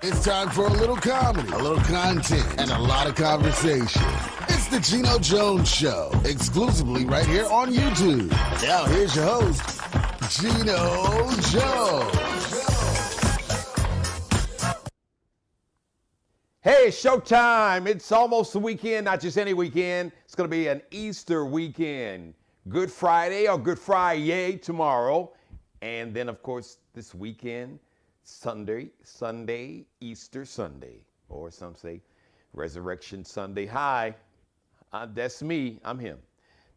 It's time for a little comedy, a little content, and a lot of conversation. It's the Geno Jones Show, exclusively right here on YouTube. Now here's your host, Geno Jones. Hey, it's showtime. It's almost the weekend, not just any weekend. It's going to be an Easter weekend. Good Friday or Good Friday tomorrow. And then, of course, this weekend, Sunday, Easter Sunday. Or some say Resurrection Sunday. Hi, that's me. I'm him,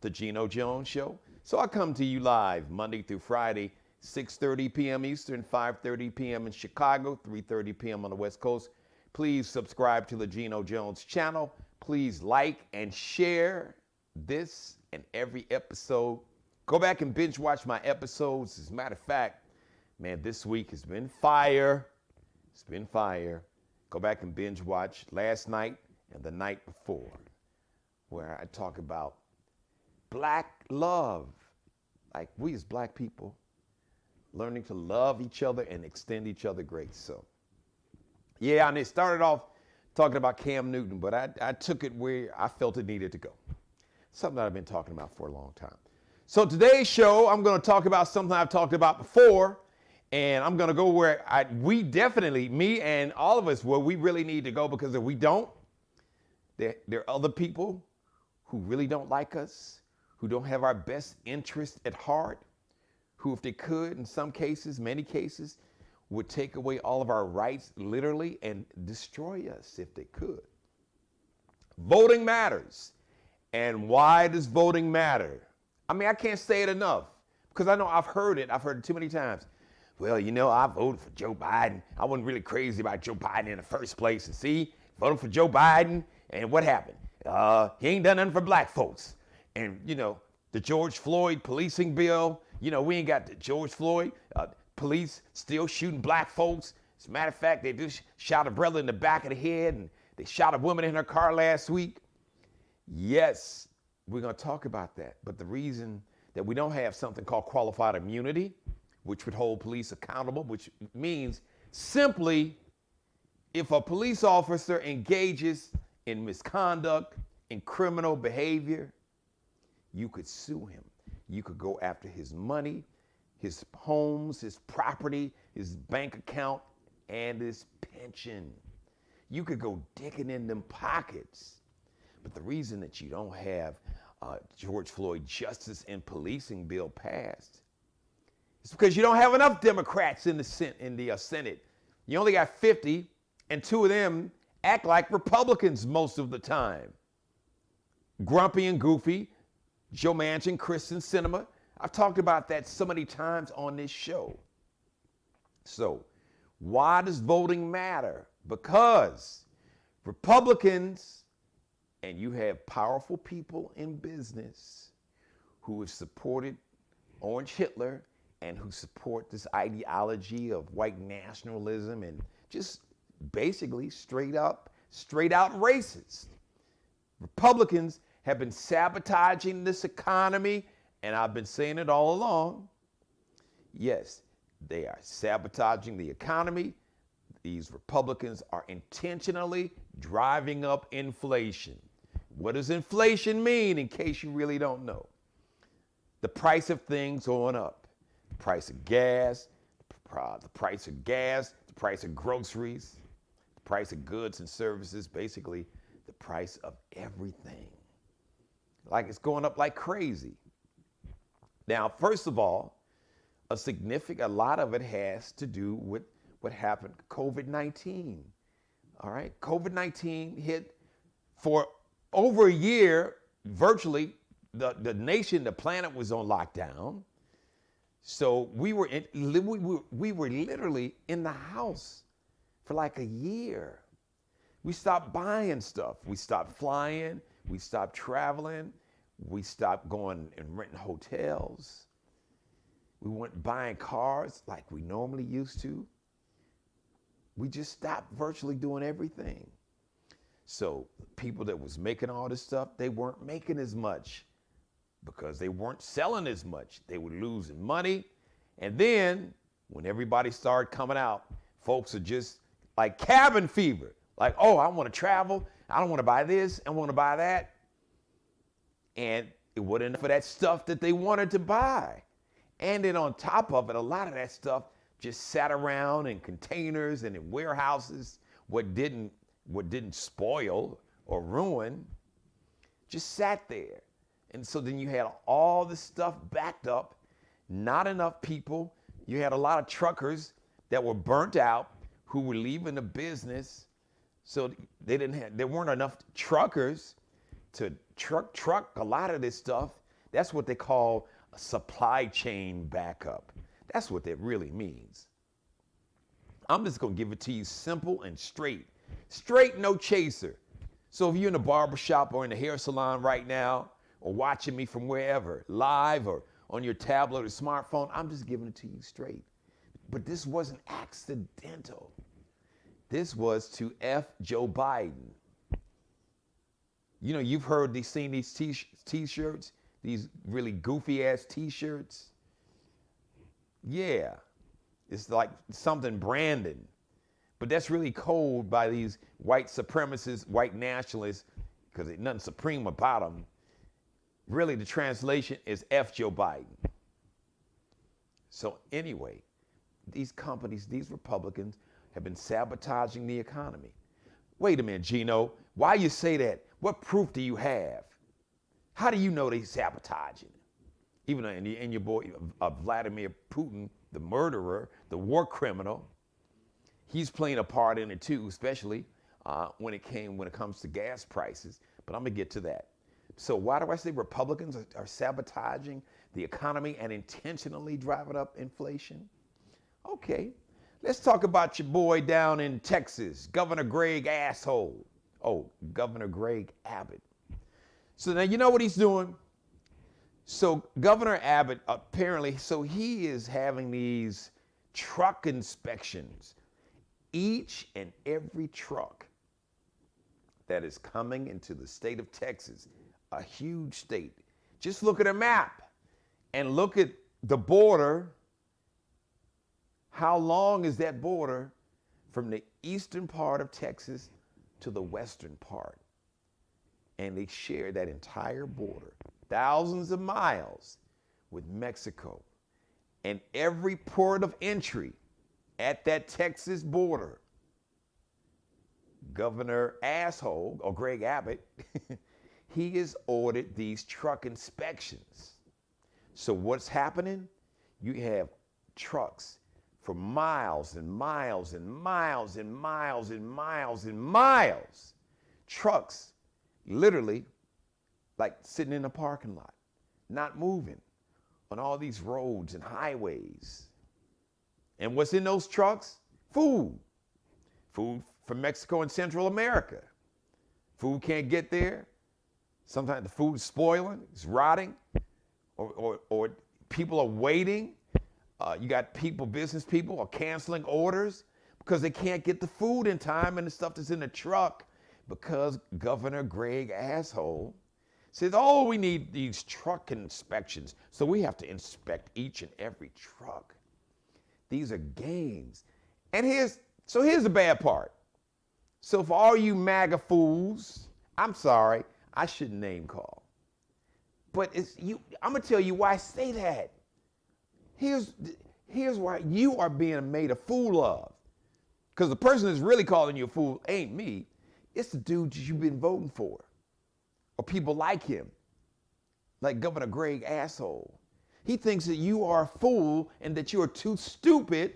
the Geno Jones Show. So I come to you live Monday through Friday, 6:30 p.m. Eastern, 5:30 p.m. in Chicago, 3:30 p.m. on the West Coast. Please subscribe to the Geno Jones channel. Please like and share this and every episode. Go back and binge watch my episodes. As a matter of fact, man, this week has been fire. It's been fire. Go back and binge watch last night and the night before, where I talk about black love. Like we as black people, learning to love each other and extend each other grace. So, yeah, and it started off talking about Cam Newton, but I took it where I felt it needed to go. Something that I've been talking about for a long time. So today's show, I'm going to talk about something I've talked about before, and I'm going to go where we definitely, me and all of us, where we really need to go, because if we don't, there are other people who really don't like us, who don't have our best interest at heart, who, if they could, in some cases, many cases, would take away all of our rights literally and destroy us if they could. Voting matters. And why does voting matter? I mean, I can't say it enough, because I know I've heard it too many times. Well, you know, I voted for Joe Biden. I wasn't really crazy about Joe Biden in the first place. And see, voted for Joe Biden, and what happened? He ain't done nothing for black folks. And, you know, the George Floyd policing bill, you know, we ain't got the George Floyd police still shooting black folks. As a matter of fact, they just shot a brother in the back of the head, and they shot a woman in her car last week. Yes, we're going to talk about that. But the reason that we don't have something called qualified immunity, which would hold police accountable, which means simply if a police officer engages in misconduct, in criminal behavior, you could sue him. You could go after his money, his homes, his property, his bank account, and his pension. You could go digging in them pockets. But the reason that you don't have George Floyd justice and policing bill passed is because you don't have enough Democrats in the Senate. You only got 50, and 2 of them act like Republicans most of the time. Grumpy and goofy, Joe Manchin, Kristen Sinema. I've talked about that so many times on this show. So, why does voting matter? Because Republicans, and you have powerful people in business who have supported Orange Hitler and who support this ideology of white nationalism and just basically straight out racist. Republicans have been sabotaging this economy, and I've been saying it all along. Yes, they are sabotaging the economy. These Republicans are intentionally driving up inflation. What does inflation mean, in case you really don't know? The price of things going up. The price of gas, the price of groceries, the price of goods and services, basically the price of everything. Like it's going up like crazy. Now, first of all, a lot of it has to do with what happened, COVID-19. All right, COVID-19 hit for over a year, virtually, the nation, the planet was on lockdown. So we were literally in the house for like a year. We stopped buying stuff. We stopped flying. We stopped traveling. We stopped going and renting hotels. We weren't buying cars like we normally used to. We just stopped virtually doing everything. So people that was making all this stuff, they weren't making as much because they weren't selling as much. They were losing money. And then when everybody started coming out, folks are just like cabin fever. Like, oh, I want to travel. I don't want to buy this. I want to buy that. And it wasn't enough of that stuff that they wanted to buy. And then on top of it, a lot of that stuff just sat around in containers and in warehouses. What didn't spoil or ruin just sat there. And so then you had all this stuff backed up, not enough people. You had a lot of truckers that were burnt out who were leaving the business. So there weren't enough truckers to truck a lot of this stuff. That's what they call a supply chain backup. That's what that really means. I'm just gonna give it to you simple and straight. Straight, no chaser. So if you're in a barbershop or in a hair salon right now, or watching me from wherever, live or on your tablet or smartphone, I'm just giving it to you straight. But this wasn't accidental. This was to F Joe Biden. You know, you've seen these t-shirts, these really goofy ass t-shirts. Yeah, it's like something branded. But that's really code by these white supremacists, white nationalists, because there's nothing supreme about them. Really, the translation is F Joe Biden. So anyway, these companies, these Republicans, have been sabotaging the economy. Wait a minute, Geno. Why you say that? What proof do you have? How do you know they're sabotaging? Even in your boy Vladimir Putin, the murderer, the war criminal, he's playing a part in it too, especially when it comes to gas prices. But I'm gonna get to that. So why do I say Republicans are sabotaging the economy and intentionally driving up inflation? Okay, let's talk about your boy down in Texas, Governor Greg Asshole. Oh, Governor Greg Abbott. So now you know what he's doing? So Governor Abbott, apparently, so he is having these truck inspections. Each and every truck that is coming into the state of Texas, a huge state. Just look at a map and look at the border. How long is that border from the eastern part of Texas to the western part? And they share that entire border, thousands of miles, with Mexico. And every port of entry at that Texas border, Governor Asshole, or Greg Abbott, he has ordered these truck inspections. So what's happening? You have trucks for miles and miles and miles and miles and miles and miles. Trucks literally like sitting in a parking lot, not moving on all these roads and highways. And what's in those trucks? Food. Food from Mexico and Central America. Food can't get there. Sometimes the food is spoiling, it's rotting, or people are waiting. You got business people are canceling orders because they can't get the food in time and the stuff that's in the truck because Governor Greg Asshole says, oh, we need these truck inspections. So we have to inspect each and every truck. These are games. And here's the bad part. So for all you MAGA fools, I'm sorry, I shouldn't name call. But I'm gonna tell you why I say that. Here's why you are being made a fool of. Because the person that's really calling you a fool ain't me. It's the dudes you've been voting for. Or people like him. Like Governor Greg Asshole. He thinks that you are a fool and that you are too stupid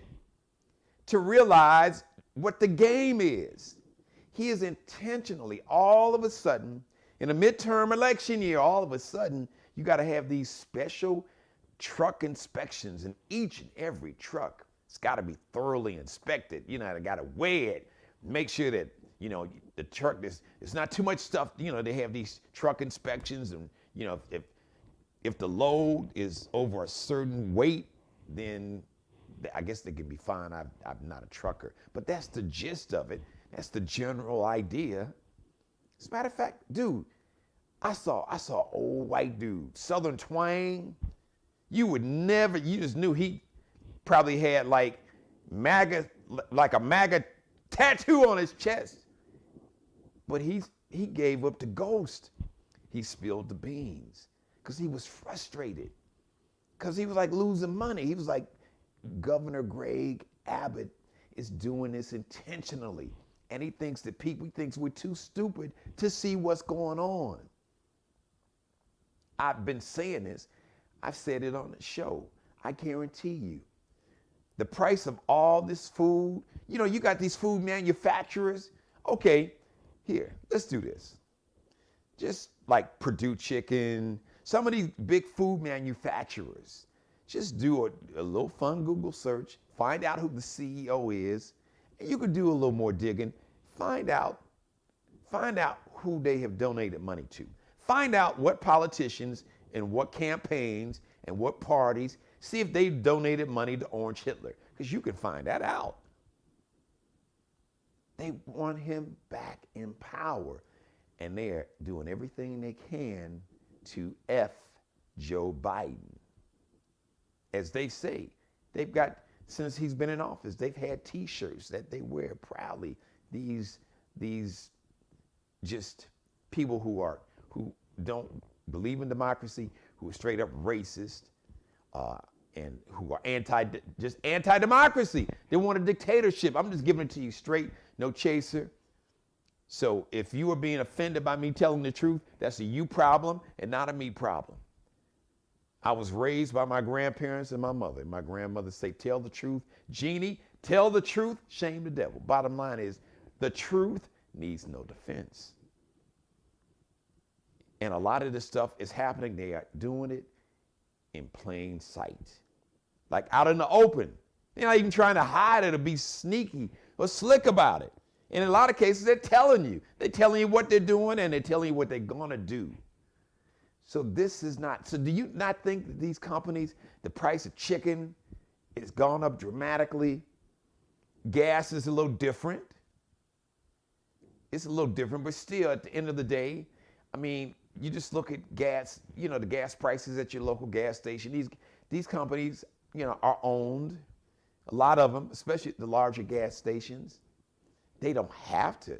to realize what the game is. He is intentionally, all of a sudden, in a midterm election year, all of a sudden, you got to have these special truck inspections, and each and every truck, it's got to be thoroughly inspected. You know, they got to weigh it, make sure that, you know, the truck, it's not too much stuff. You know, they have these truck inspections, and, you know, if the load is over a certain weight, then I guess they can be fine. I'm not a trucker, but that's the gist of it. That's the general idea. As a matter of fact, dude, I saw old white dude, Southern twang. You just knew he probably had like a MAGA tattoo on his chest. But he gave up to Ghost. He spilled the beans because he was frustrated. Because he was like losing money. He was like, Governor Greg Abbott is doing this intentionally. And he thinks we're too stupid to see what's going on. I've been saying this. I've said it on the show. I guarantee you, the price of all this food, you got these food manufacturers. Okay, here, let's do this. Just like Purdue Chicken, some of these big food manufacturers, just do a little fun Google search, find out who the CEO is, and you could do a little more digging, find out who they have donated money to. Find out what politicians and what campaigns and what parties, see if they donated money to Orange Hitler, because you can find that out. They want him back in power, and they're doing everything they can to F Joe Biden. As they say, they've got, since he's been in office, they've had T-shirts that they wear proudly. These just people who don't believe in democracy, who are straight up racist, and who are anti-democracy. They want a dictatorship. I'm just giving it to you straight, no chaser. So if you are being offended by me telling the truth, that's a you problem and not a me problem. I was raised by my grandparents and my mother. My grandmother say, tell the truth. Jeannie, tell the truth, shame the devil. Bottom line is, the truth needs no defense. And a lot of this stuff is happening. They are doing it in plain sight. Like out in the open. They're not even trying to hide it or be sneaky or slick about it. And in a lot of cases, they're telling you. They're telling you what they're doing, and they're telling you what they're going to do. So this is not, so do you not think that these companies, the price of chicken has gone up dramatically? Gas is a little different. It's a little different, but still at the end of the day, I mean, you just look at gas, the gas prices at your local gas station. These companies, are owned, a lot of them, especially the larger gas stations. They don't have to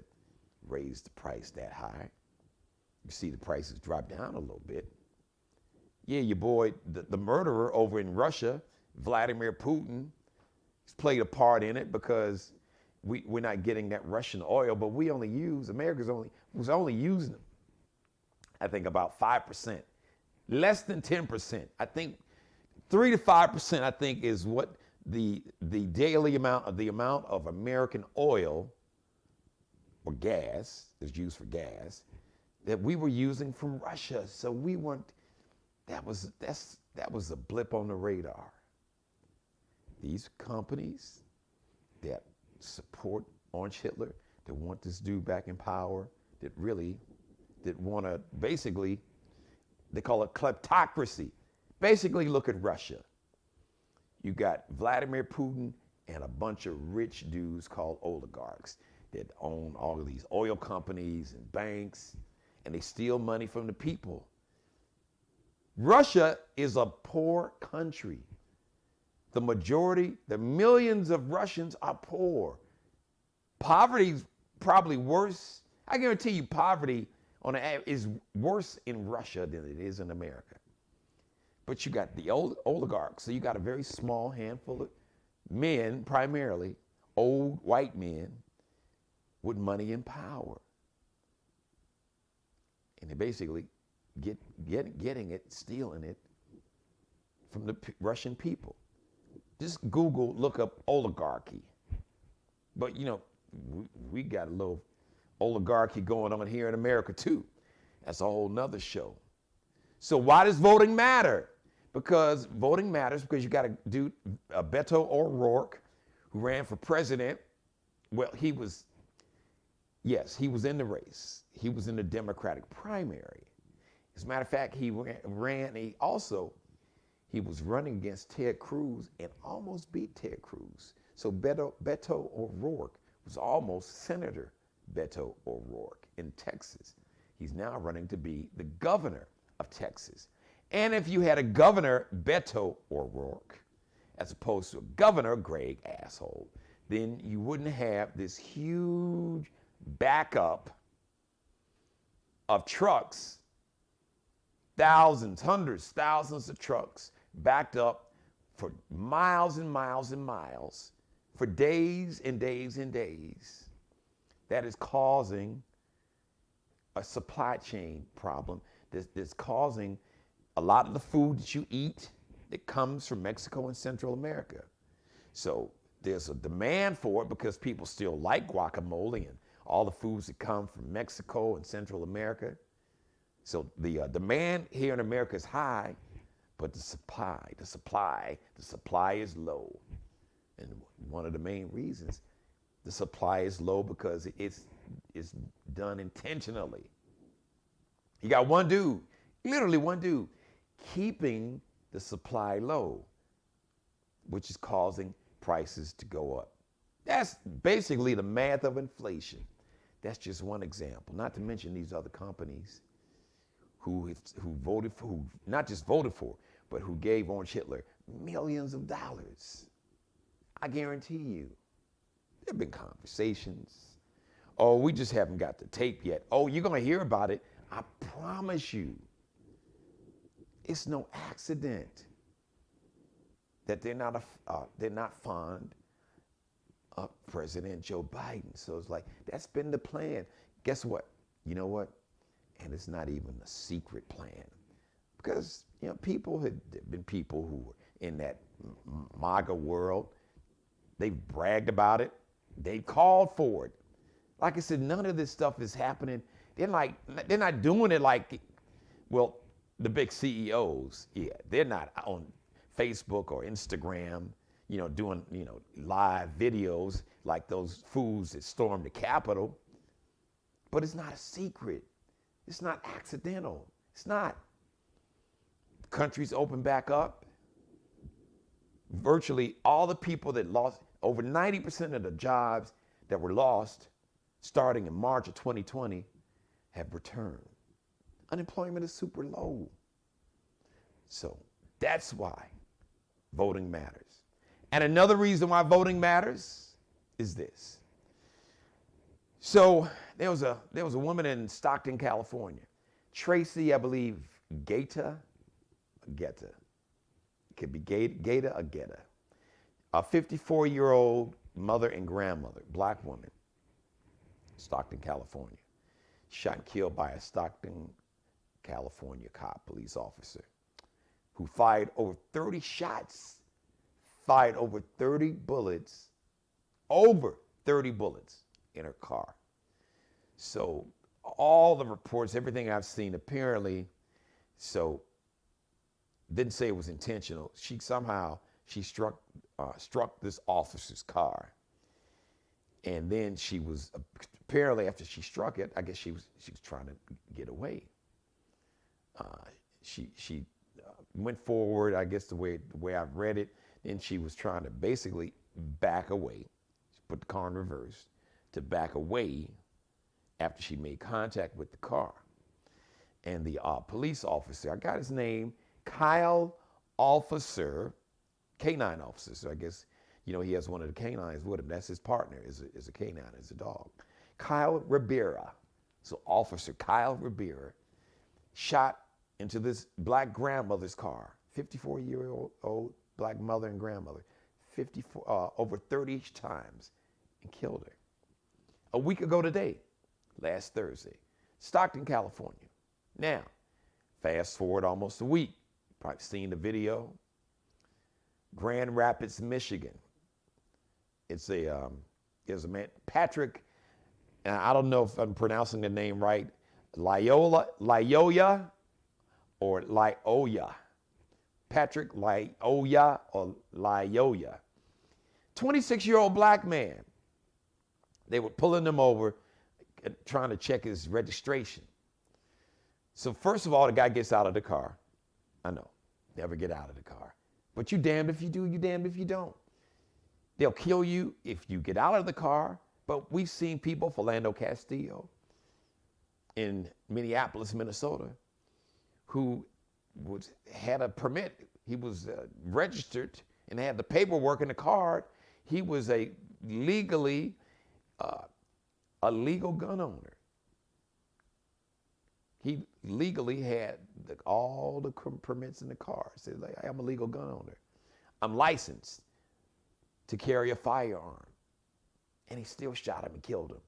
raise the price that high. You see the prices drop down a little bit. Yeah, your boy, the murderer over in Russia, Vladimir Putin, has played a part in it because we're not getting that Russian oil, but America was only using them, I think about 5%, less than 10%. I think 3 to 5%, I think, is what the daily amount of American oil or gas that's used for gas that we were using from Russia. So we weren't, that was a blip on the radar. These companies that support Orange Hitler, that want this dude back in power, that want to basically, they call it kleptocracy. Basically, look at Russia. You got Vladimir Putin and a bunch of rich dudes called oligarchs that own all of these oil companies and banks, and they steal money from the people. Russia is a poor country. The millions of Russians are poor. Poverty's probably worse. I guarantee you poverty is worse in Russia than it is in America. But you got the old oligarchs, so you got a very small handful of men, primarily old white men, with money and power. And they basically getting it, stealing it from the Russian people. Just Google, look up oligarchy. But we got a little oligarchy going on here in America too. That's a whole nother show. So why does voting matter? Because voting matters because you got a dude, Beto O'Rourke, who ran for president. Well, he was in the race. He was in the Democratic primary. As a matter of fact, he was running against Ted Cruz and almost beat Ted Cruz. So Beto O'Rourke was almost Senator Beto O'Rourke in Texas. He's now running to be the governor of Texas. And if you had a governor, Beto O'Rourke, as opposed to a governor, Greg asshole, then you wouldn't have this huge backup of trucks, thousands, hundreds, thousands of trucks backed up for miles and miles and miles for days and days and days. That is causing a supply chain problem that's causing a lot of the food that you eat that comes from Mexico and Central America. So there's a demand for it because people still like guacamole and all the foods that come from Mexico and Central America. So the demand here in America is high, but the supply is low. And one of the main reasons the supply is low because it's done intentionally. You got one dude, literally one dude, keeping the supply low, which is causing prices to go up. That's basically the math of inflation. That's just one example, not to mention these other companies who voted for, who not just voted for, but who gave Orange Hitler millions of dollars. I guarantee you, there have been conversations. Oh, we just haven't got the tape yet. Oh, you're gonna hear about it. I promise you, it's no accident that they're not fond of President Joe Biden. So it's like, that's been the plan. Guess what? You know what? And it's not even a secret plan. Because, there have been people who were in that MAGA world. They've bragged about it. They called for it. Like I said, none of this stuff is happening. They're not doing it like, well, the big CEOs, yeah, they're not on Facebook or Instagram, doing, live videos like those fools that stormed the Capitol. But it's not a secret. It's not accidental. It's not. The country's opened back up. Virtually all the people that lost, over 90% of the jobs that were lost starting in March of 2020 have returned. Unemployment is super low. So that's why voting matters. And another reason why voting matters is this. So there was a woman in Stockton, California, Tracy, I believe, Geta. It could be Geta or Geta. A 54-year-old mother and grandmother, black woman, Stockton, California, shot and killed by a Stockton, California police officer who fired over 30 shots, fired over 30 bullets in her car. So all the reports, everything I've seen, apparently, so didn't say it was intentional. She struck this officer's car, and then she was apparently, after she struck it, I guess she was trying to get away. She went forward, I guess the way I've read it. Then she was trying to basically back away. She put the car in reverse to back away after she made contact with the car. And the police officer, I got his name, Kyle Officer, canine officer. So I guess, he has one of the canines with him. That's his partner, is a canine, is a dog. Kyle Rivera. So Officer Kyle Rivera shot into this black grandmother's car, 54-year-old black mother and grandmother, over 30 times, and killed her. A week ago today, last Thursday, Stockton, California. Now, fast forward almost a week. Probably seen the video. Grand Rapids, Michigan. There's a man, Patrick, and I don't know if I'm pronouncing the name right, Lyoya or Lyoya. Patrick Lyoya or Lyoya. 26-year-old black man. They were pulling him over, trying to check his registration. So first of all, the guy gets out of the car. I know, never get out of the car. But you damned if you do, you damned if you don't. They'll kill you if you get out of the car. But we've seen people, Philando Castillo in Minneapolis, Minnesota, who had a permit. He was registered and had the paperwork and the card. He was a legally a legal gun owner. He legally had all the permits in the car. Said, like, I'm a legal gun owner. I'm licensed to carry a firearm. And he still shot him and killed him.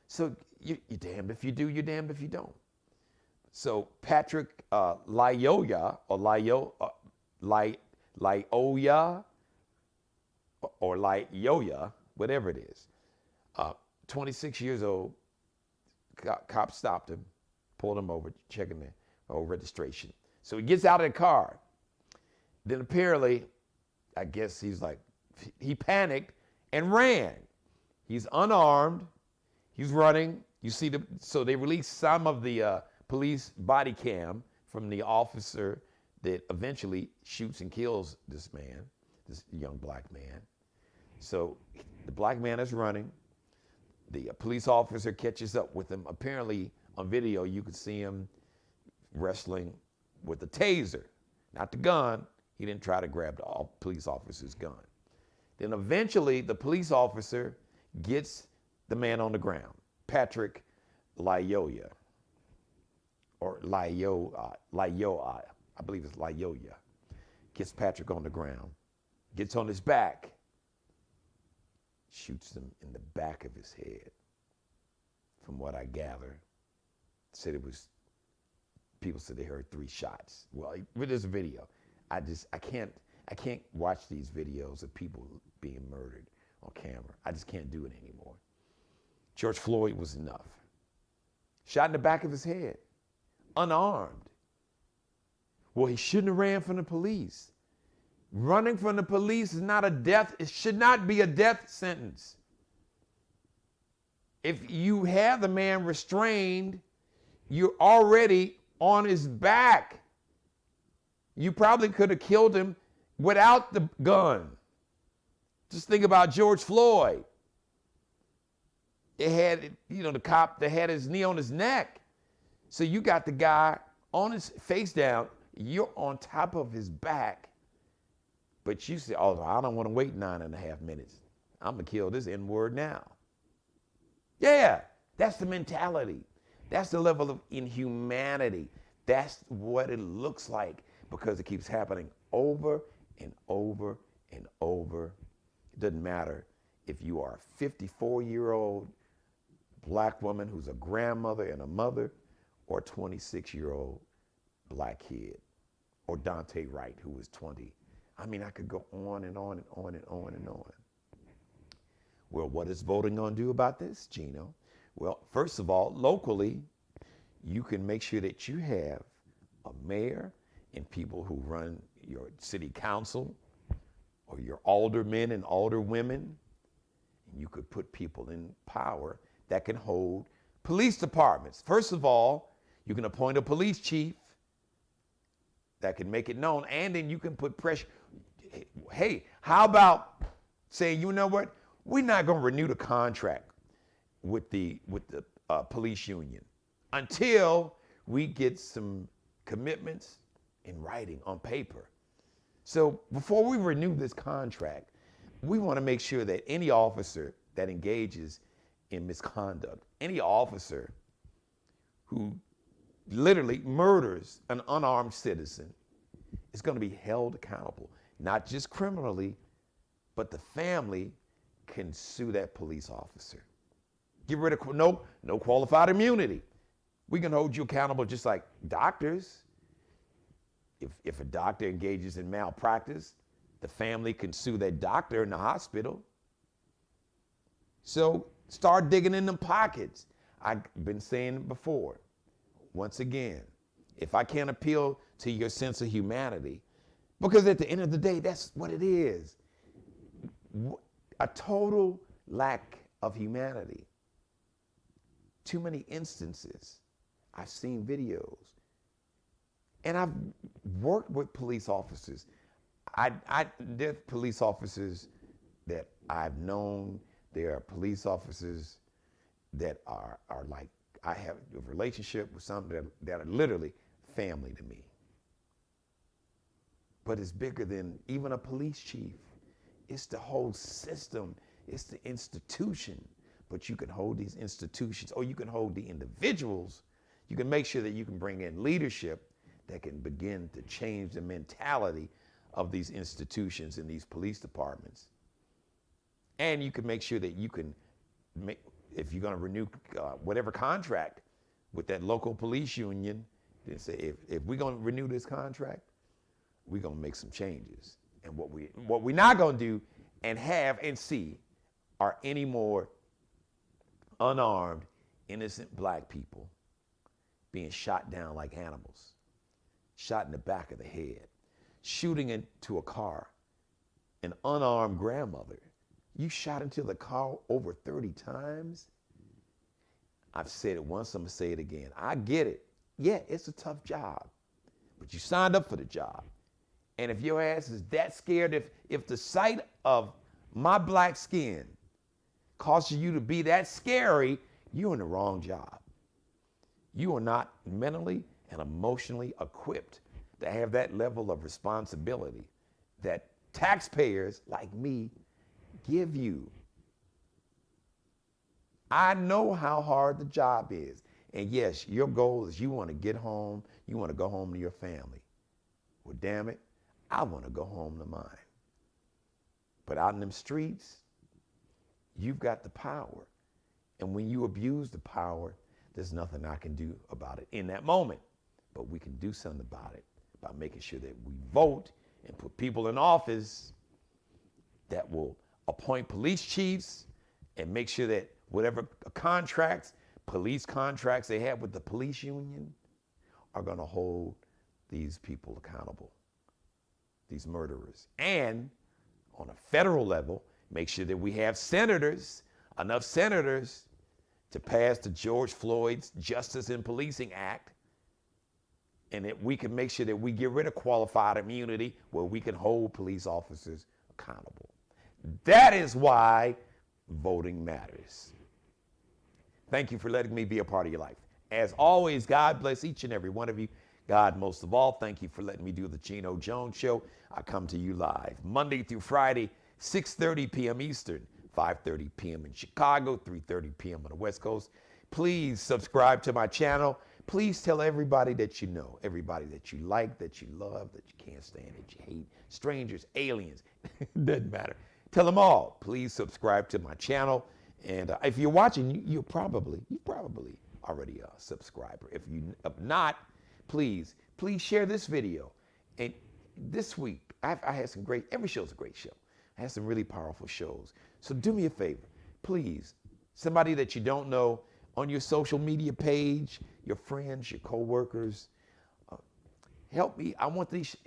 So you're damned if you do, you're damned if you don't. So Patrick Lyoya, or Lyoya, or Lyoya, whatever it is, 26 years old, cop stopped him, pulled him over, checking the registration. So he gets out of the car. Then apparently, I guess he panicked and ran. He's unarmed, he's running. You see so they released some of the police body cam from the officer that eventually shoots and kills this man, this young black man. So the black man is running. The police officer catches up with him. Apparently, on video, you could see him wrestling with the taser, not the gun. He didn't try to grab the police officer's gun. Then eventually, the police officer gets the man on the ground, Patrick Lyoya, or Lyoya, I believe it's Lyoya. Gets Patrick on the ground, gets on his back, shoots him in the back of his head. From what I gather, people said they heard 3 shots. Well, there's a video. I can't watch these videos of people being murdered on camera. I just can't do it anymore. George Floyd was enough. Shot in the back of his head, unarmed. Well, he shouldn't have ran from the police. Running from the police is not a death. It should not be a death sentence. If you have the man restrained, you're already on his back. You probably could have killed him without the gun. Just think about George Floyd. It had, the cop that had his knee on his neck. So you got the guy on his face down. You're on top of his back. But you say, oh, I don't want to wait 9.5 minutes. I'm going to kill this N-word now. Yeah, that's the mentality. That's the level of inhumanity. That's what it looks like because it keeps happening over and over and over. It doesn't matter if you are a 54-year-old black woman who's a grandmother and a mother, or a 26-year-old black kid, or Dante Wright, who was 20. I mean, I could go on and on and on and on and on. Well, what is voting going to do about this, Geno? Well, first of all, locally, you can make sure that you have a mayor and people who run your city council or your aldermen and alderwomen. And you could put people in power that can hold police departments. First of all, you can appoint a police chief that can make it known, and then you can put pressure. Hey, how about saying, you know what? We're not going to renew the contract with the police union until we get some commitments in writing on paper. So before we renew this contract, we want to make sure that any officer that engages in misconduct, any officer who literally murders an unarmed citizen is going to be held accountable, not just criminally, but the family can sue that police officer. Get rid of no qualified immunity. We can hold you accountable just like doctors. If a doctor engages in malpractice, the family can sue that doctor in the hospital. So start digging in them pockets. I've been saying it before. Once again, if I can't appeal to your sense of humanity, because at the end of the day, that's what it is. A total lack of humanity. Too many instances. I've seen videos. And I've worked with police officers. There are police officers that I've known. There are police officers that are like, I have a relationship with some that are literally family to me. But it's bigger than even a police chief. It's the whole system. It's the institution. But you can hold these institutions, or you can hold the individuals. You can make sure that you can bring in leadership that can begin to change the mentality of these institutions and these police departments. And you can make sure that you can make, if you're going to renew whatever contract with that local police union, then say, if we're going to renew this contract, we're going to make some changes. And what we're not going to do and have and see are any more unarmed, innocent black people being shot down like animals, shot in the back of the head, shooting into a car, an unarmed grandmother. You shot into the car over 30 times? I've said it once, I'm gonna say it again. I get it. Yeah, it's a tough job, but you signed up for the job. And if your ass is that scared, if the sight of my black skin causes you to be that scary, you're in the wrong job. You are not mentally and emotionally equipped to have that level of responsibility that taxpayers like me give you. I know how hard the job is. And yes, your goal is you want to get home, you want to go home to your family. Well, damn it, I want to go home to mine. But out in them streets, you've got the power. And when you abuse the power, there's nothing I can do about it in that moment. But we can do something about it by making sure that we vote and put people in office that will appoint police chiefs and make sure that whatever contracts, police contracts they have with the police union are going to hold these people accountable, these murderers. And on a federal level, make sure that we have senators, enough senators to pass the George Floyd's Justice in Policing Act, and that we can make sure that we get rid of qualified immunity where we can hold police officers accountable. That is why voting matters. Thank you for letting me be a part of your life. As always, God bless each and every one of you. God, most of all, thank you for letting me do the Geno Jones Show. I come to you live Monday through Friday, 6:30 p.m. Eastern, 5:30 p.m. in Chicago, 3:30 p.m. on the West Coast. Please subscribe to my channel. Please tell everybody that you know, everybody that you like, that you love, that you can't stand, that you hate, strangers, aliens, doesn't matter. Tell them all. Please subscribe to my channel. And if you're watching, you're probably already a subscriber. If not, please share this video. And this week, I had some great, every show's a great show. I had some really powerful shows. So do me a favor, please, somebody that you don't know, on your social media page, your friends, your coworkers, help me.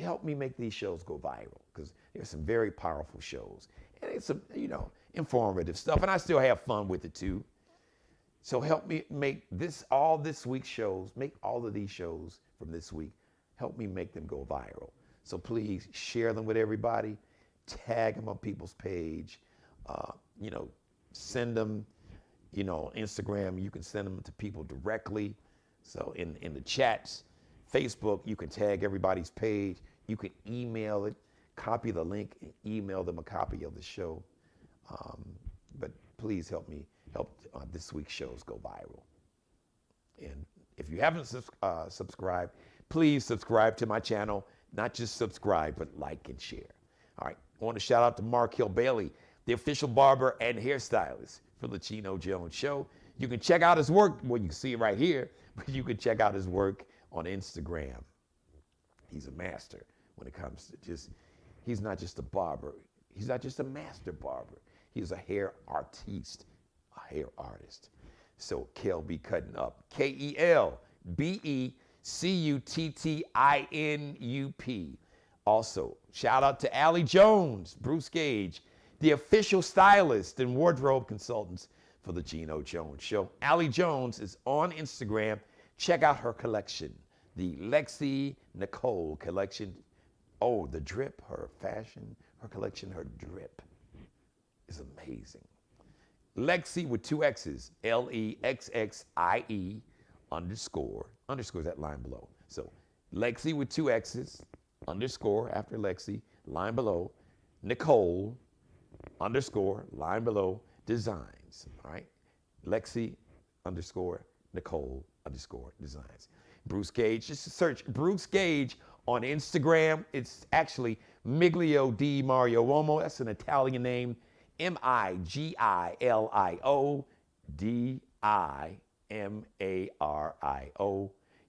Help me make these shows go viral, because there's some very powerful shows, and it's some, informative stuff, and I still have fun with it too. So help me make all this week's shows, make all of these shows from this week, help me make them go viral. So please share them with everybody, tag them on people's page, send them. On Instagram, you can send them to people directly. So in the chats, Facebook, you can tag everybody's page. You can email it, copy the link, and email them a copy of the show. But please help this week's shows go viral. And if you haven't subscribed, please subscribe to my channel. Not just subscribe, but like and share. All right, I want to shout out to Mark Hill Bailey, the official barber and hairstylist for the Geno Jones Show. You can check out his work. Well, you can see it right here, but you can check out his work on Instagram. He's a master when it comes to he's not just a barber. He's not just a master barber. He's a hair artiste, a hair artist. So Kel be cutting up. KELBECUTTINUP. Also, shout out to Allie Jones, Bruce Gage, the official stylist and wardrobe consultants for the Geno Jones Show. Allie Jones is on Instagram. Check out her collection, the Lexi Nicole collection. Oh, the drip, her fashion, her collection, her drip is amazing. Lexi with 2 X's, LEXXIE underscore is that line below. So Lexi with 2 X's, underscore after Lexi, line below, Nicole, underscore, line below, designs. All right? Lexi underscore Nicole underscore designs. Bruce Gage, just search Bruce Gage on Instagram. It's actually Miglio di Mario Uomo. That's an Italian name. Miglio-Di-Mario-Uomo.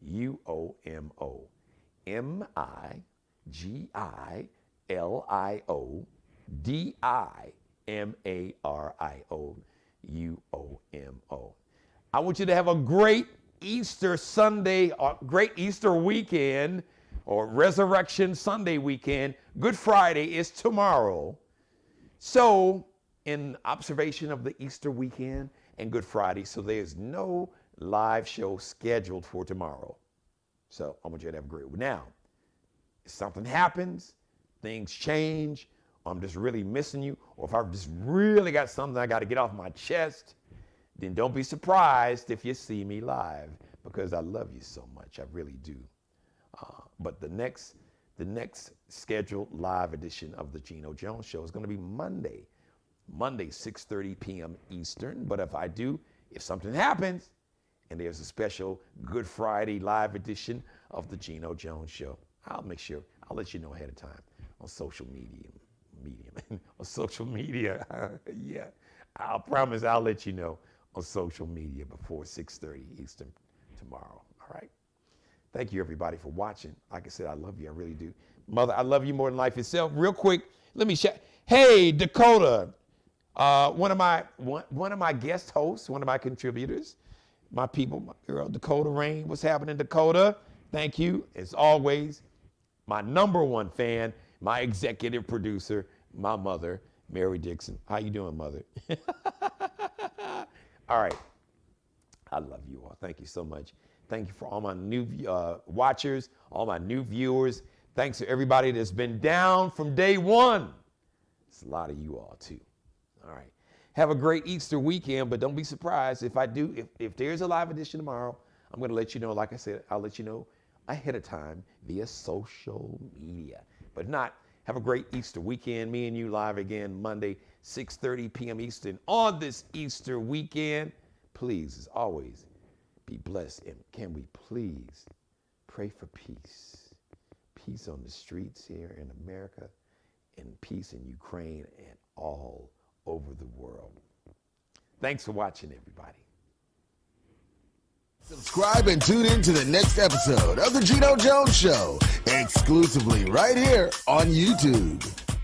Miglio-Di-Mario-Uomo. I want you to have a great Easter Sunday, or great Easter weekend, or Resurrection Sunday weekend. Good Friday is tomorrow. So, in observation of the Easter weekend and Good Friday, so there's no live show scheduled for tomorrow. So, I want you to have a great one. Now, if something happens, things change, or I'm just really missing you, or if I've just really got something I got to get off my chest, then don't be surprised if you see me live, because I love you so much. I really do. But the next scheduled live edition of the Geno Jones Show is going to be Monday, 6:30 p.m. Eastern. But if something happens, and there's a special Good Friday live edition of the Geno Jones Show, I'll let you know ahead of time on social media. On social media. Yeah, I'll promise I'll let you know on social media before 6:30 Eastern tomorrow. All right. Thank you, everybody, for watching. Like I said, I love you. I really do. Mother, I love you more than life itself. Real quick, let me shout. Hey, Dakota, one of my guest hosts, one of my contributors, my people, my girl, Dakota Rain. What's happening, Dakota? Thank you, as always. My #1 fan, my executive producer, my mother, Mary Dixon. How you doing, Mother? All right. I love you all. Thank you so much. Thank you for all my new watchers, all my new viewers. Thanks to everybody that's been down from day one. It's a lot of you all, too. All right. Have a great Easter weekend, but don't be surprised if there's a live edition tomorrow, I'm going to let you know. Like I said, I'll let you know ahead of time via social media. But have a great Easter weekend. Me and you live again Monday, 6:30 p.m. Eastern on this Easter weekend. Please, as always, be blessed. And can we please pray for peace? Peace on the streets here in America, and peace in Ukraine and all over the world. Thanks for watching, everybody. Subscribe and tune in to the next episode of The Geno Jones Show, exclusively right here on YouTube.